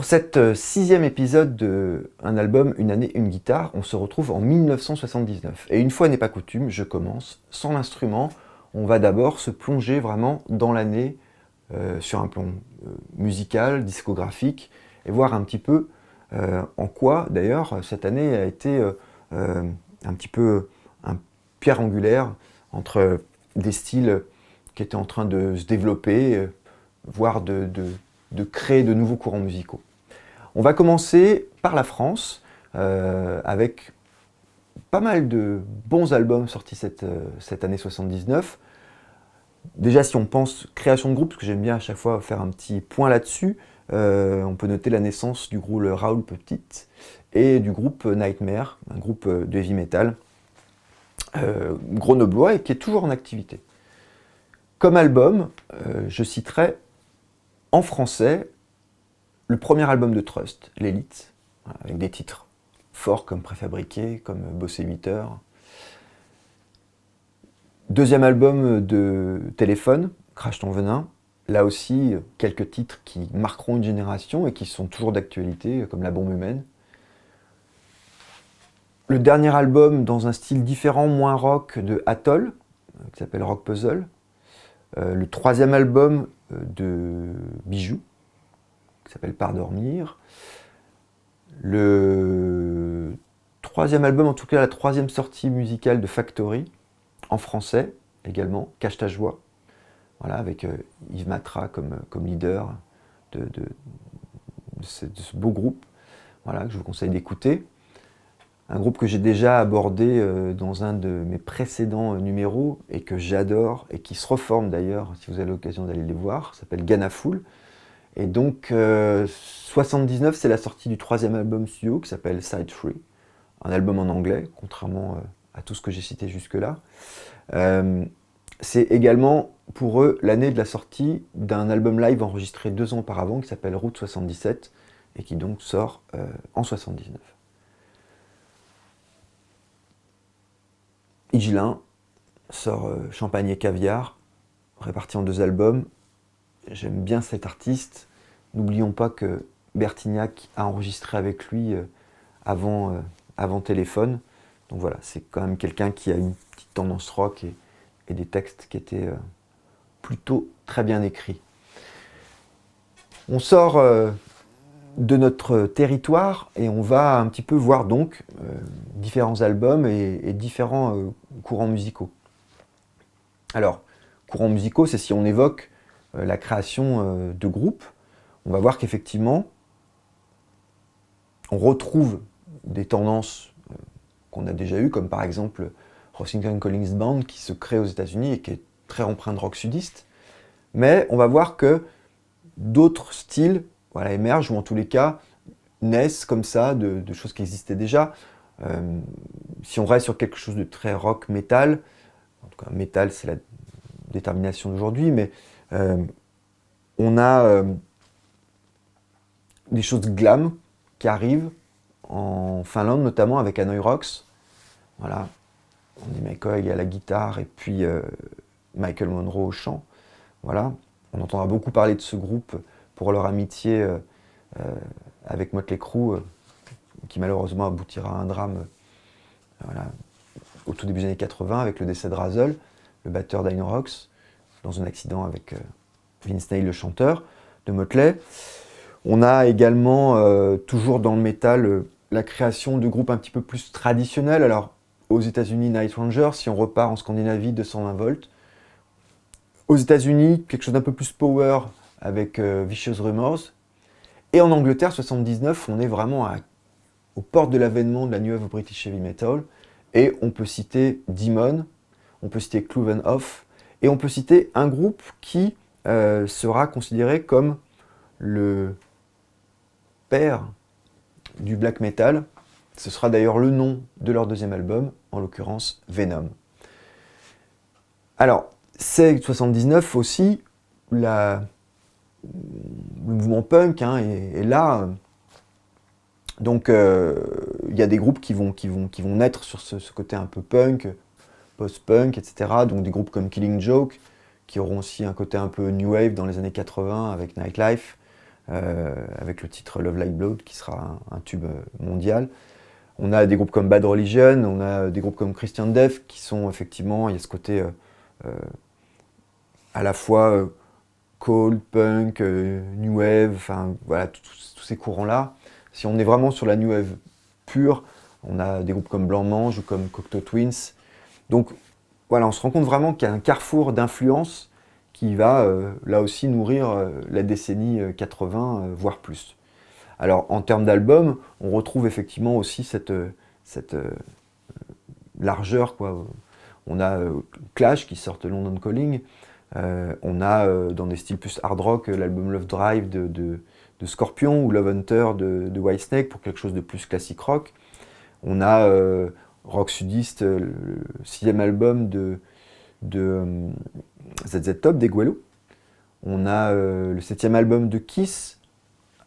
Pour cette sixième épisode de Un album, une année, une guitare, on se retrouve en 1979. Et une fois n'est pas coutume, je commence sans l'instrument. On va d'abord se plonger vraiment dans l'année sur un plan musical, discographique, et voir un petit peu en quoi d'ailleurs cette année a été un petit peu un pierre angulaire entre des styles qui étaient en train de se développer, voire de créer de nouveaux courants musicaux. On va commencer par la France, avec pas mal de bons albums sortis cette année 79. Déjà, si on pense création de groupe, parce que j'aime bien à chaque fois faire un petit point là-dessus, on peut noter la naissance du groupe Raoul Petit et du groupe Nightmare, un groupe de heavy metal grenoblois et qui est toujours en activité. Comme album, je citerai en français le premier album de Trust, L'Élite, avec des titres forts comme Préfabriqué, comme Bosser 8 heures. Deuxième album de Téléphone, Crache ton venin. Là aussi, quelques titres qui marqueront une génération et qui sont toujours d'actualité, comme La bombe humaine. Le dernier album dans un style différent, moins rock, de Atoll, qui s'appelle Rock Puzzle. Le troisième album de Bijoux, qui s'appelle Par dormir. Le troisième album, en tout cas la troisième sortie musicale de Factory, en français également, Cache ta joie, voilà, avec Yves Matra comme leader de ce beau groupe, voilà, que je vous conseille d'écouter. Un groupe que j'ai déjà abordé dans un de mes précédents numéros et que j'adore et qui se reforme d'ailleurs, si vous avez l'occasion d'aller les voir, ça s'appelle Ganafoul. Et donc 79, c'est la sortie du troisième album studio qui s'appelle Side 3, un album en anglais, contrairement à tout ce que j'ai cité jusque-là. C'est également pour eux l'année de la sortie d'un album live enregistré 2 ans auparavant qui s'appelle Route 77 et qui donc sort en 79. Higelin sort Champagne et Caviar, réparti en 2 albums. J'aime bien cet artiste. N'oublions pas que Bertignac a enregistré avec lui avant Téléphone. Donc voilà, c'est quand même quelqu'un qui a une petite tendance rock et des textes qui étaient plutôt très bien écrits. On sort de notre territoire et on va un petit peu voir donc différents albums et différents courants musicaux. Alors, courants musicaux, c'est si on évoque la création de groupes, on va voir qu'effectivement, on retrouve des tendances qu'on a déjà eues, comme par exemple Rossington Collins Band, qui se crée aux États-Unis et qui est très empreinte rock sudiste. Mais on va voir que d'autres styles émergent, ou en tous les cas naissent comme ça de choses qui existaient déjà. Si on reste sur quelque chose de très rock metal, en tout cas metal c'est la détermination d'aujourd'hui, mais on a des choses glam qui arrivent en Finlande, notamment avec Hanoi Rocks. Voilà, Andy McCoy à la guitare et puis Michael Monroe au chant. Voilà, on entendra beaucoup parler de ce groupe pour leur amitié avec Motley Crue, qui malheureusement aboutira à un drame au tout début des années 80 avec le décès de Razel, le batteur d'Hanoi Rocks, dans un accident avec Vince Neil, le chanteur de Motley. On a également, toujours dans le métal, la création de groupes un petit peu plus traditionnels. Alors, aux États-Unis, Night Ranger, si on repart en Scandinavie, 220 volts. Aux États-Unis, quelque chose d'un peu plus power avec Vicious Rumors. Et en Angleterre, 79, on est vraiment aux portes de l'avènement de la New Wave British Heavy Metal. Et on peut citer Demon, on peut citer Cloven Off, et on peut citer un groupe qui sera considéré comme le père du black metal. Ce sera d'ailleurs le nom de leur deuxième album, en l'occurrence Venom. Alors, c'est 79 aussi, le mouvement punk est là. Donc, il y a des groupes qui vont naître sur ce côté un peu punk, post-punk, etc. Donc des groupes comme Killing Joke, qui auront aussi un côté un peu new wave dans les années 80 avec Nightlife. avec le titre Love Like Blood, qui sera un tube mondial. On a des groupes comme Bad Religion, on a des groupes comme Christian Death, qui sont effectivement, il y a ce côté à la fois cold, punk, new wave, enfin voilà, tous ces courants-là. Si on est vraiment sur la new wave pure, on a des groupes comme Blanc Mange ou comme Cocteau Twins. Donc voilà, on se rend compte vraiment qu'il y a un carrefour d'influence qui va là aussi nourrir la décennie 80, voire plus. Alors en termes d'albums, on retrouve effectivement aussi cette largeur, quoi. On a Clash qui sort London Calling, on a dans des styles plus hard rock l'album Love Drive de Scorpion ou Love Hunter de Whitesnake pour quelque chose de plus classique rock. On a Rock Sudiste, le 6e album de ZZ Top, des Guelo. On a le 7e album de Kiss.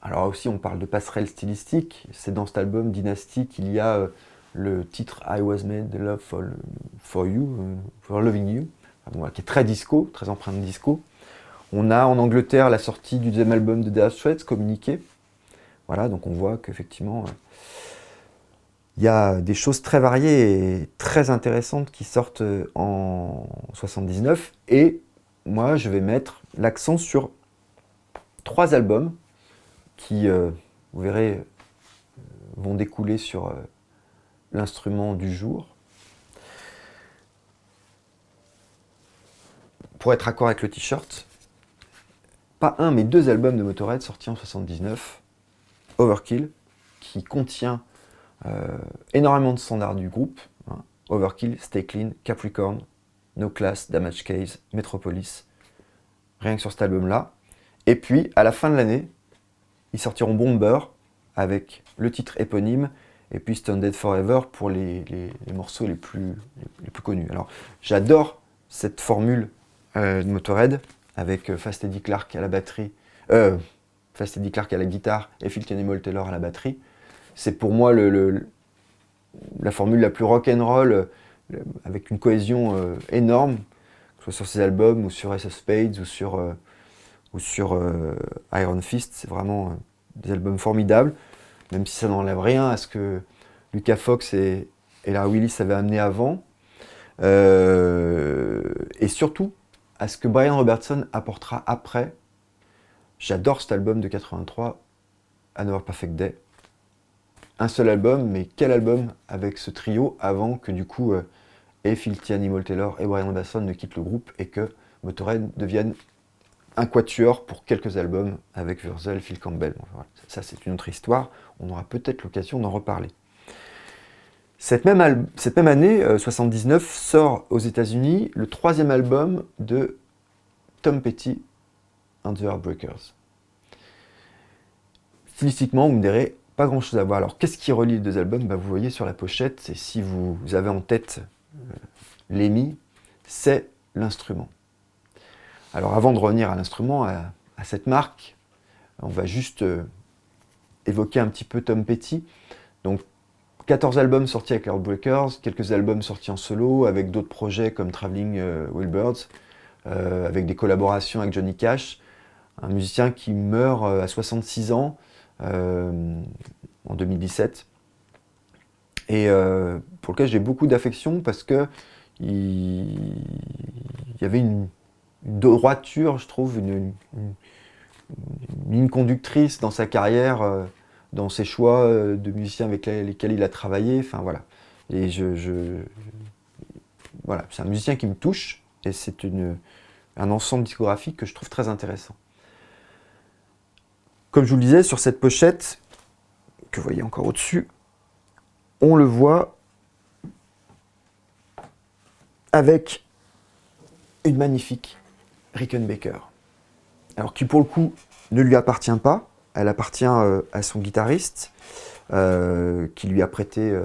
Alors aussi on parle de passerelle stylistique. C'est dans cet album Dynasty qu'il y a le titre I Was Made Love for You, for Loving You, voilà, qui est très disco, très empreinte disco. On a en Angleterre la sortie du 2e album de Dire Straits, Communiqué. Voilà, donc on voit qu'effectivement il y a des choses très variées et très intéressantes qui sortent en 79. Et moi, je vais mettre l'accent sur 3 albums qui, vous verrez, vont découler sur l'instrument du jour. Pour être accord avec le t-shirt, pas un, mais 2 albums de Motörhead sortis en 79. Overkill, qui contient énormément de standards du groupe. Hein. Overkill, Stay Clean, Capricorn, No Class, Damage Case, Metropolis. Rien que sur cet album-là. Et puis, à la fin de l'année, ils sortiront Bomber avec le titre éponyme et puis Stone Dead Forever pour les morceaux les plus connus. Alors, j'adore cette formule de Motörhead avec Fast Eddie Clarke à la batterie, Fast Eddie Clarke à la guitare et Phil Cannibal Taylor à la batterie. C'est pour moi la formule la plus rock'n'roll avec une cohésion énorme, que ce soit sur ces albums ou sur Ace of Spades ou sur Iron Fist. C'est vraiment des albums formidables, même si ça n'enlève rien à ce que Lucas Fox et Larry Willis avaient amené avant. Et surtout, à ce que Brian Robertson apportera après. J'adore cet album de 83, Another Perfect Day. Un seul album, mais quel album avec ce trio avant que du coup et Phil Cannibal Taylor et Brian Robertson ne quittent le groupe et que Motörhead devienne un quatuor pour quelques albums avec Wurzel, Phil Campbell. Voilà. Ça c'est une autre histoire, on aura peut-être l'occasion d'en reparler. Cette même année, 79, sort aux États-Unis le 3e album de Tom Petty and the Heartbreakers. Stylistiquement, vous me direz, pas grand chose à voir. Alors, qu'est-ce qui relie les 2 albums ? Vous voyez sur la pochette, et si vous avez en tête Lemmy, c'est l'instrument. Alors, avant de revenir à l'instrument, à cette marque, on va juste évoquer un petit peu Tom Petty. Donc, 14 albums sortis avec les Heartbreakers, quelques albums sortis en solo, avec d'autres projets comme Traveling Wilburys, avec des collaborations avec Johnny Cash, un musicien qui meurt à 66 ans en 2017, et pour lequel j'ai beaucoup d'affection parce que il y avait une droiture, je trouve, une ligne conductrice dans sa carrière, dans ses choix de musiciens avec lesquels il a travaillé, enfin voilà. Et voilà, c'est un musicien qui me touche, et c'est un ensemble discographique que je trouve très intéressant. Comme je vous le disais, sur cette pochette, que vous voyez encore au-dessus, on le voit avec une magnifique Rickenbacker. Alors qui pour le coup ne lui appartient pas, elle appartient à son guitariste, qui lui a prêté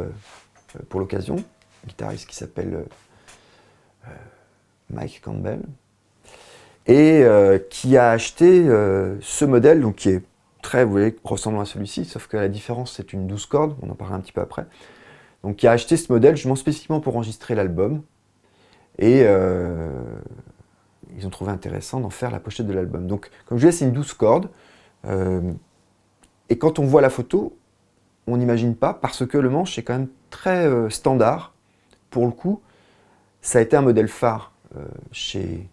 pour l'occasion, un guitariste qui s'appelle Mike Campbell, et qui a acheté ce modèle, donc qui est très, vous voyez, ressemblant à celui-ci, sauf que la différence c'est une 12 cordes, on en parlera un petit peu après. Donc qui a acheté ce modèle justement spécifiquement pour enregistrer l'album, et ils ont trouvé intéressant d'en faire la pochette de l'album. Donc comme je disais, c'est une 12 cordes, Et quand on voit la photo, on n'imagine pas, parce que le manche est quand même très standard. Pour le coup, ça a été un modèle phare chez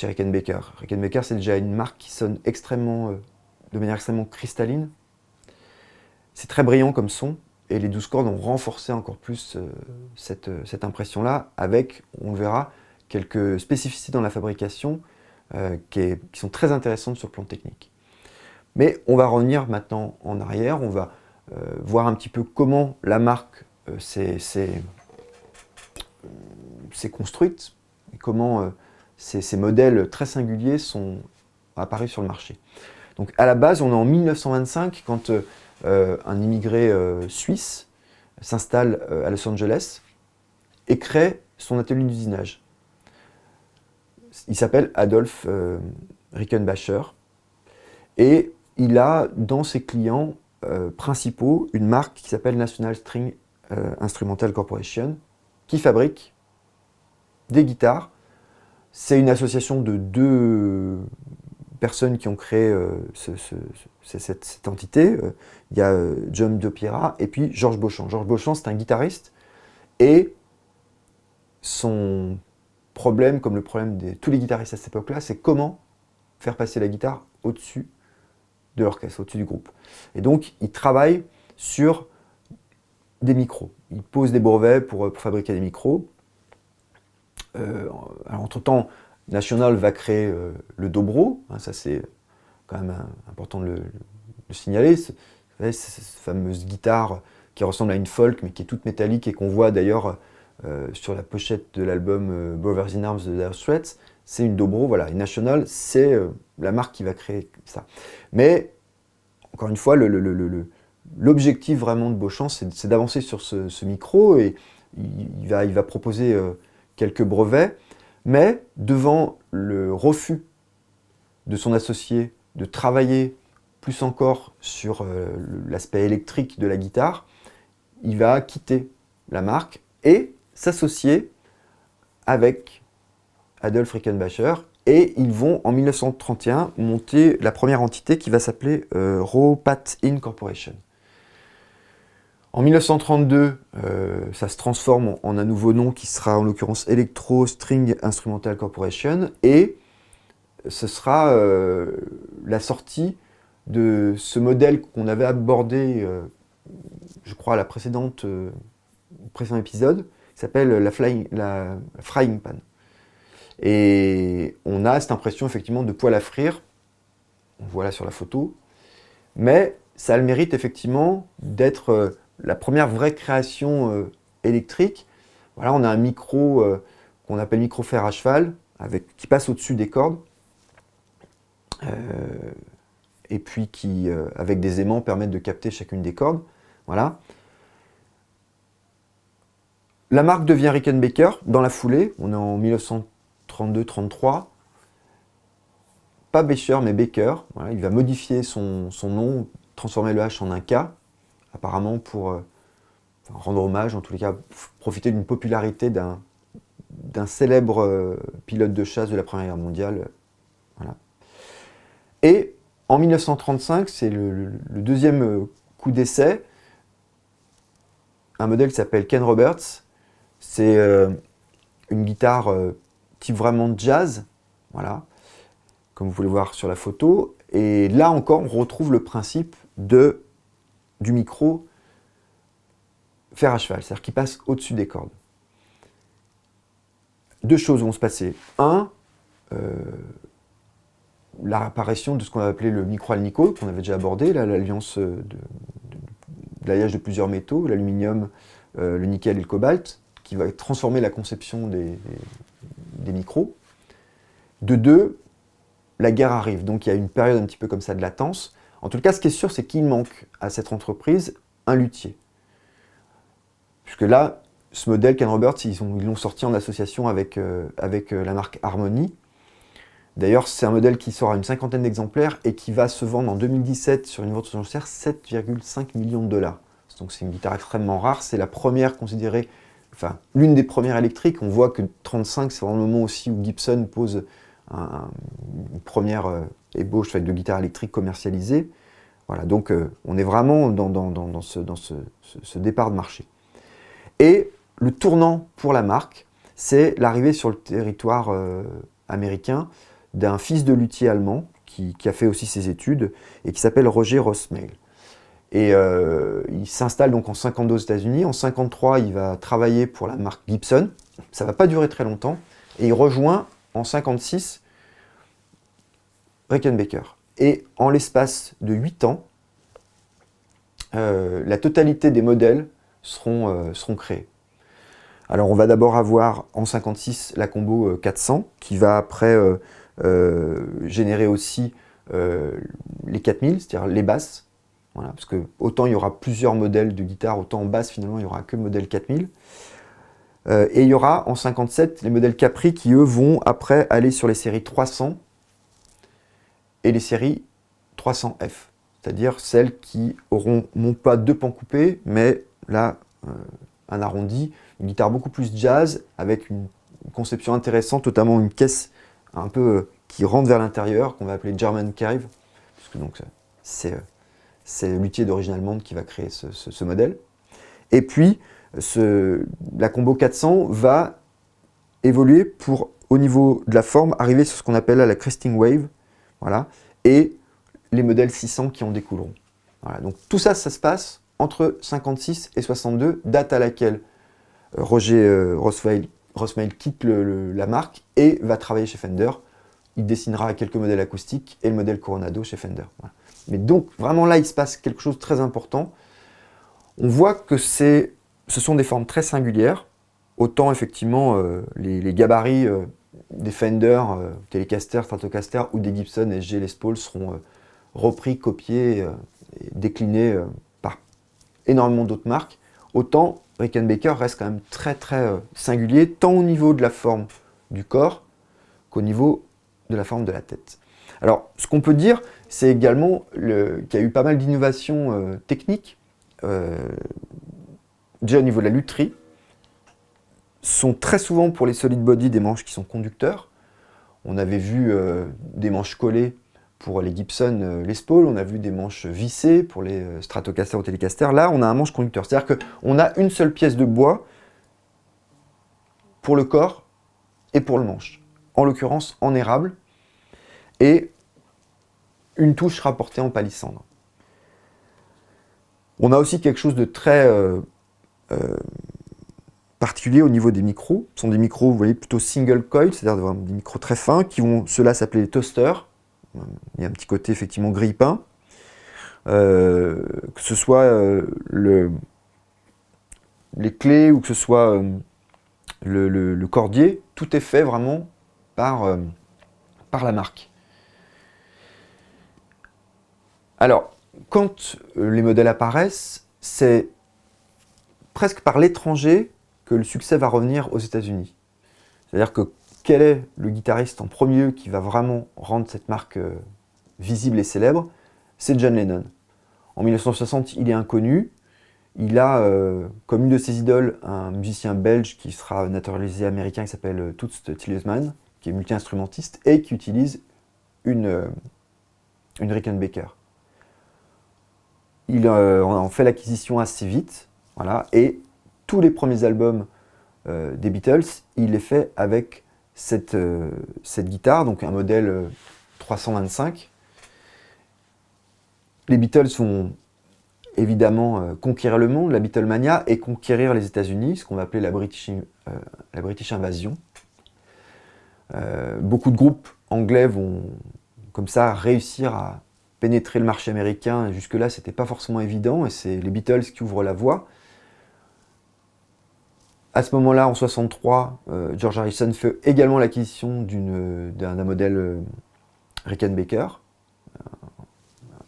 Rickenbacker. Rickenbacker, c'est déjà une marque qui sonne de manière extrêmement cristalline. C'est très brillant comme son, et les 12 cordes ont renforcé encore plus cette impression-là, avec, on le verra, quelques spécificités dans la fabrication qui sont très intéressantes sur le plan technique. Mais on va revenir maintenant en arrière, on va voir un petit peu comment la marque s'est construite, et comment ces modèles très singuliers sont apparus sur le marché. Donc à la base, on est en 1925 quand un immigré suisse s'installe à Los Angeles et crée son atelier d'usinage. Il s'appelle Adolf Rickenbacher et il a dans ses clients principaux une marque qui s'appelle National String Instrumental Corporation qui fabrique des guitares. C'est une association de deux personnes qui ont créé cette entité. Il y a John DePiera et puis Georges Beauchamp. Georges Beauchamp, c'est un guitariste et son problème, comme le problème de tous les guitaristes à cette époque-là, c'est comment faire passer la guitare au-dessus de l'orchestre, au-dessus du groupe. Et donc, il travaille sur des micros. Il pose des brevets pour fabriquer des micros. Alors, entre-temps, National va créer le dobro. Hein, ça, c'est quand même important de le signaler. Cette fameuse guitare qui ressemble à une folk, mais qui est toute métallique et qu'on voit d'ailleurs sur la pochette de l'album Brothers in Arms de Dire Straits, c'est une dobro, voilà. Et National, c'est la marque qui va créer ça. Mais, encore une fois, l'objectif vraiment de Beauchamp, c'est d'avancer sur ce micro et il va proposer quelques brevets, mais devant le refus de son associé de travailler plus encore sur l'aspect électrique de la guitare, il va quitter la marque et s'associer avec Adolf Rickenbacher et ils vont en 1931 monter la première entité qui va s'appeler Ro-Pat In Corporation. En 1932, ça se transforme en un nouveau nom qui sera en l'occurrence Electro String Instrumental Corporation et ce sera la sortie de ce modèle qu'on avait abordé, je crois, à la précédent épisode, qui s'appelle la Frying Pan. Et on a cette impression effectivement de poêle à frire, on voit là sur la photo, mais ça a le mérite effectivement d'être la première vraie création électrique. Voilà, on a un micro qu'on appelle micro fer à cheval, qui passe au-dessus des cordes, et puis qui, avec des aimants, permettent de capter chacune des cordes. Voilà. La marque devient Rickenbacker dans la foulée, on est en 1932-33. Pas Becher, mais Baker. Voilà, il va modifier son nom, transformer le H en un K, apparemment pour rendre hommage, en tous les cas, profiter d'une popularité d'un célèbre pilote de chasse de la Première Guerre mondiale. Voilà. Et en 1935, c'est le deuxième coup d'essai, un modèle qui s'appelle Ken Roberts. C'est une guitare type vraiment jazz, voilà, comme vous pouvez le voir sur la photo. Et là encore, on retrouve le principe du micro fer à cheval, c'est-à-dire qu'il passe au-dessus des cordes. Deux choses vont se passer. Un, l'apparition de ce qu'on a appelé le micro-alnico, qu'on avait déjà abordé, l'alliance de l'alliage de plusieurs métaux, l'aluminium, le nickel et le cobalt, qui va transformer la conception des micros. De deux, la guerre arrive, donc il y a une période un petit peu comme ça de latence. En tout cas, ce qui est sûr, c'est qu'il manque à cette entreprise un luthier. Puisque là, ce modèle Ken Roberts, ils l'ont sorti en association avec la marque Harmony. D'ailleurs, c'est un modèle qui sort à une cinquantaine d'exemplaires et qui va se vendre en 2017 sur une vente aux enchères 7,5 millions de dollars. Donc c'est une guitare extrêmement rare, c'est la première considérée, enfin l'une des premières électriques. On voit que 35, c'est vraiment le moment aussi où Gibson pose une première ébauche de guitare électrique commercialisée. Voilà, donc on est vraiment dans ce départ de marché. Et le tournant pour la marque, c'est l'arrivée sur le territoire américain d'un fils de luthier allemand qui a fait aussi ses études et qui s'appelle Roger Rossmail. Et il s'installe donc en 52 aux États-Unis. En 53, il va travailler pour la marque Gibson. Ça ne va pas durer très longtemps. Et il rejoint en 56 Rickenbacker. Et en l'espace de 8 ans, la totalité des modèles seront créés. Alors on va d'abord avoir en 56 la combo 400 qui va après générer aussi les 4000, c'est-à-dire les basses. Voilà, parce que autant il y aura plusieurs modèles de guitare, autant en basse finalement il n'y aura que le modèle 4000. Et il y aura en 57 les modèles Capri qui eux vont après aller sur les séries 300 et les séries 300F. C'est-à-dire celles qui auront non pas deux pans coupés, mais là un arrondi, une guitare beaucoup plus jazz, avec une conception intéressante, notamment une caisse un peu qui rentre vers l'intérieur, qu'on va appeler German Cave, puisque donc c'est le luthier d'origine allemande qui va créer ce modèle. Et puis, la combo 400 va évoluer pour, au niveau de la forme, arriver sur ce qu'on appelle la Cresting Wave, voilà, et les modèles 600 qui en découleront. Voilà, donc tout ça, ça se passe entre 56 et 62, date à laquelle Roger Rossmail quitte la marque et va travailler chez Fender. Il dessinera quelques modèles acoustiques et le modèle Coronado chez Fender. Voilà. Mais donc, vraiment là, il se passe quelque chose de très important. On voit que ce sont des formes très singulières. Autant, effectivement, les gabarits des Fender, Telecaster, Stratocaster ou des Gibson SG Les Paul seront repris, copiés et déclinés par énormément d'autres marques. Autant, Rickenbacker reste quand même très singulier, tant au niveau de la forme du corps qu'au niveau de la forme de la tête. Alors, ce qu'on peut dire, c'est également qu'il y a eu pas mal d'innovations techniques, déjà au niveau de la lutherie, sont très souvent pour les solid body des manches qui sont conducteurs. On avait vu des manches collées pour les Gibson Les Paul, on a vu des manches vissées pour les Stratocaster ou Telecaster. Là, on a un manche conducteur, c'est-à-dire qu'on a une seule pièce de bois pour le corps et pour le manche. En l'occurrence, en érable, et une touche rapportée en palissandre. On a aussi quelque chose de très particulier au niveau des micros. Ce sont des micros, vous voyez, plutôt single coil, c'est-à-dire des micros très fins, qui vont, ceux-là, s'appeler les toasters. Il y a un petit côté, effectivement, grille-pain. Que ce soit les clés ou que ce soit le cordier, tout est fait vraiment par la marque. Alors, quand les modèles apparaissent, c'est presque par l'étranger que le succès va revenir aux États-Unis. C'est-à-dire que quel est le guitariste en premier lieu qui va vraiment rendre cette marque visible et célèbre? C'est John Lennon. En 1960, il est inconnu. Il a comme une de ses idoles un musicien belge qui sera naturalisé américain qui s'appelle Toots Thielemans, qui est multi-instrumentiste et qui utilise une Rickenbacker. Il en fait l'acquisition assez vite, voilà, et tous les premiers albums des Beatles, il les fait avec cette guitare, donc un modèle 325. Les Beatles vont évidemment conquérir le monde, la Beatlemania, et conquérir les États-Unis, ce qu'on va appeler la British Invasion. Beaucoup de groupes anglais vont comme ça réussir à pénétrer le marché américain. Jusque-là, ce n'était pas forcément évident, et c'est les Beatles qui ouvrent la voie. À ce moment-là, en 63, George Harrison fait également l'acquisition d'un modèle Rickenbacker,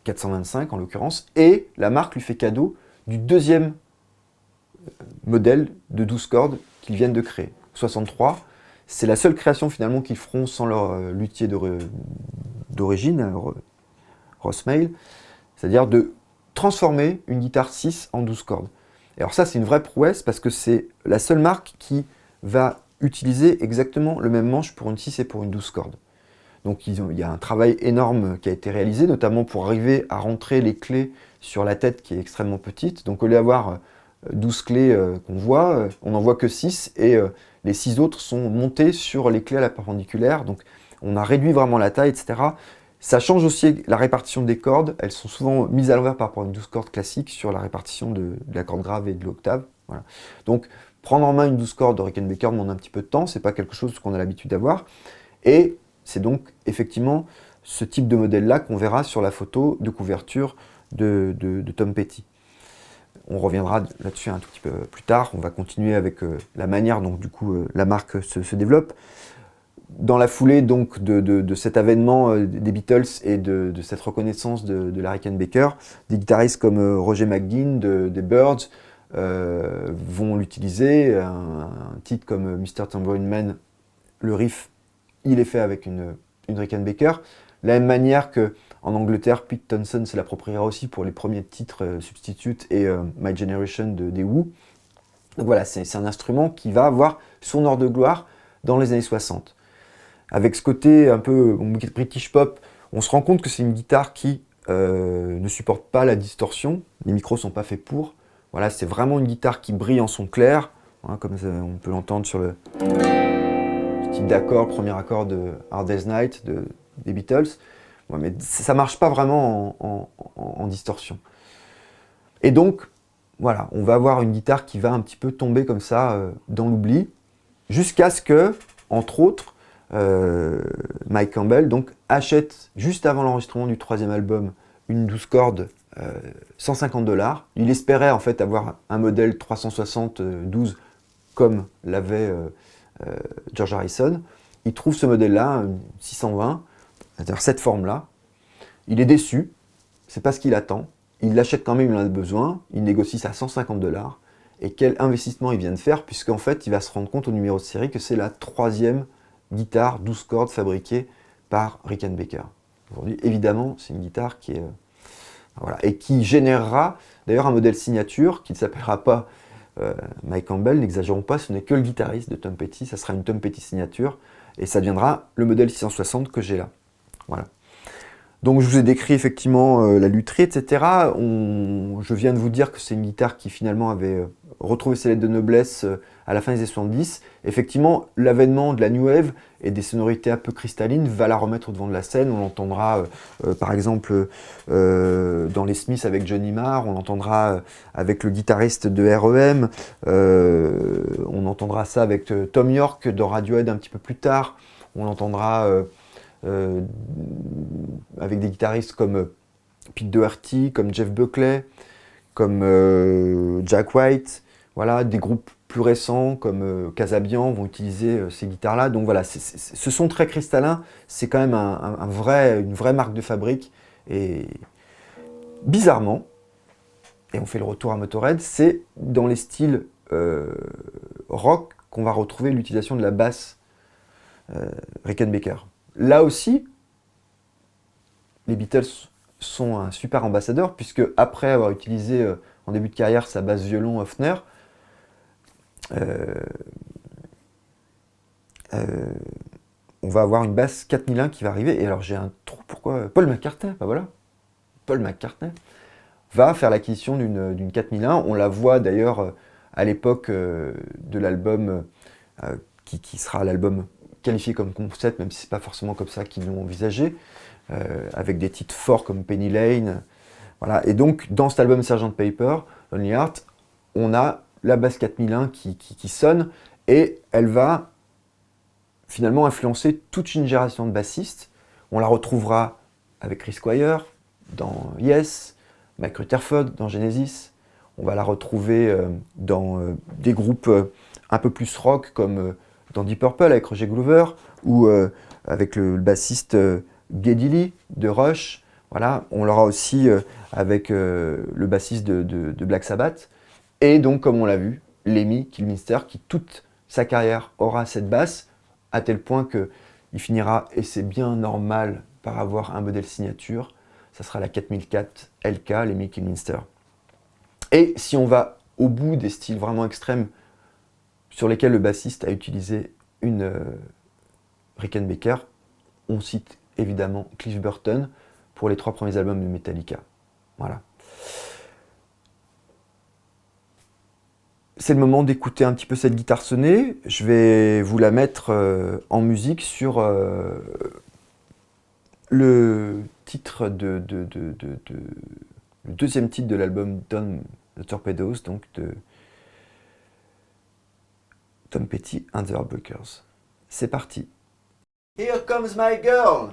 425 en l'occurrence, et la marque lui fait cadeau du deuxième modèle de 12 cordes qu'ils viennent de créer. 63, c'est la seule création finalement qu'ils feront sans leur luthier d'origine, Rossmail, c'est-à-dire de transformer une guitare 6 en 12 cordes. Et alors ça, c'est une vraie prouesse parce que c'est la seule marque qui va utiliser exactement le même manche pour une 6 et pour une 12 cordes. Donc il y a un travail énorme qui a été réalisé, notamment pour arriver à rentrer les clés sur la tête qui est extrêmement petite. Donc au lieu d'avoir 12 clés qu'on voit, on n'en voit que 6 et les 6 autres sont montées sur les clés à la perpendiculaire. Donc on a réduit vraiment la taille, etc. Ça change aussi la répartition des cordes. Elles sont souvent mises à l'envers par rapport à une 12 cordes classique sur la répartition de la corde grave et de l'octave. Voilà. Donc prendre en main une 12 cordes de Rickenbacker demande un petit peu de temps. C'est pas quelque chose qu'on a l'habitude d'avoir. Et c'est donc effectivement ce type de modèle-là qu'on verra sur la photo de couverture de Tom Petty. On reviendra là-dessus un tout petit peu plus tard. On va continuer avec la manière dont du coup la marque se développe. Dans la foulée donc de cet avènement des Beatles et de cette reconnaissance de la Rickenbacker, des guitaristes comme Roger McGuinn des Byrds vont l'utiliser. Un titre comme Mr. Tambourine Man, le riff, il est fait avec une Rickenbacker. De la même manière qu'en Angleterre, Pete Townshend se l'appropriera aussi pour les premiers titres Substitute et My Generation des Who. Donc voilà, c'est un instrument qui va avoir son heure de gloire dans les années 60. Avec ce côté un peu British pop, on se rend compte que c'est une guitare qui ne supporte pas la distorsion. Les micros ne sont pas faits pour. Voilà, c'est vraiment une guitare qui brille en son clair, hein, comme on peut l'entendre sur le type d'accord, premier accord de Hard Day's Night des Beatles. Ouais, mais ça ne marche pas vraiment en distorsion. Et donc, voilà, on va avoir une guitare qui va un petit peu tomber comme ça dans l'oubli, jusqu'à ce que, entre autres, Mike Campbell donc, achète, juste avant l'enregistrement du 3e album, une 12 cordes, 150 $. Il espérait en fait avoir un modèle 372 comme l'avait George Harrison. Il trouve ce modèle-là, 620, c'est-à-dire cette forme-là. Il est déçu, c'est pas ce qu'il attend. Il l'achète quand même, il en a besoin. Il négocie ça à 150 $. Et quel investissement il vient de faire, puisqu'en fait, il va se rendre compte au numéro de série que c'est la 3e guitare 12 cordes fabriquée par Rickenbacker. Aujourd'hui, évidemment, c'est une guitare qui est voilà, et qui générera d'ailleurs un modèle signature qui ne s'appellera pas Mike Campbell, n'exagérons pas, ce n'est que le guitariste de Tom Petty, ça sera une Tom Petty signature et ça deviendra le modèle 660 que j'ai là. Voilà. Donc je vous ai décrit effectivement la lutherie, etc. Je viens de vous dire que c'est une guitare qui finalement avait retrouvé ses lettres de noblesse à la fin des années 70. Effectivement, l'avènement de la New Wave et des sonorités un peu cristallines va la remettre au devant de la scène. On l'entendra par exemple dans les Smiths avec Johnny Marr, on l'entendra avec le guitariste de R.E.M., on entendra ça avec Tom York dans Radiohead un petit peu plus tard, on l'entendra avec des guitaristes comme Pete Doherty, comme Jeff Buckley, comme Jack White, voilà, des groupes plus récents comme Casabian vont utiliser ces guitares-là. Donc voilà, ce son très cristallin, c'est quand même une vraie marque de fabrique. Et bizarrement, et on fait le retour à Motorhead, c'est dans les styles rock qu'on va retrouver l'utilisation de la basse Rickenbacker. Là aussi, les Beatles sont un super ambassadeur, puisque après avoir utilisé en début de carrière sa basse violon Hofner, on va avoir une basse 4001 qui va arriver. Et alors j'ai un trou, pourquoi Paul McCartney, bah voilà, Paul McCartney va faire l'acquisition d'une 4001. On la voit d'ailleurs à l'époque de l'album qui sera l'album qualifié comme concept, même si c'est pas forcément comme ça qu'ils l'ont envisagé, avec des titres forts comme Penny Lane. Voilà. Et donc, dans cet album Sgt. Pepper, Lonely Heart, on a la basse 4001 qui sonne, et elle va finalement influencer toute une génération de bassistes. On la retrouvera avec Chris Squire dans Yes, Mike Rutherford dans Genesis. On va la retrouver dans des groupes un peu plus rock comme dans Deep Purple avec Roger Glover, ou avec le bassiste Geddy Lee de Rush. Voilà, on l'aura aussi avec le bassiste de Black Sabbath. Et donc, comme on l'a vu, Lemmy Kilmister, qui toute sa carrière aura cette basse, à tel point qu'il finira, et c'est bien normal, par avoir un modèle signature. Ça sera la 4004 LK, Lemmy Kilmister. Et si on va au bout des styles vraiment extrêmes sur lesquels le bassiste a utilisé une Rickenbacker, on cite évidemment Cliff Burton pour les 3 premiers albums de Metallica. Voilà. C'est le moment d'écouter un petit peu cette guitare sonnée. Je vais vous la mettre en musique sur le titre le deuxième titre de l'album Don the Torpedoes, donc de Tom Petty and the Heartbreakers. C'est parti. Here comes my girl.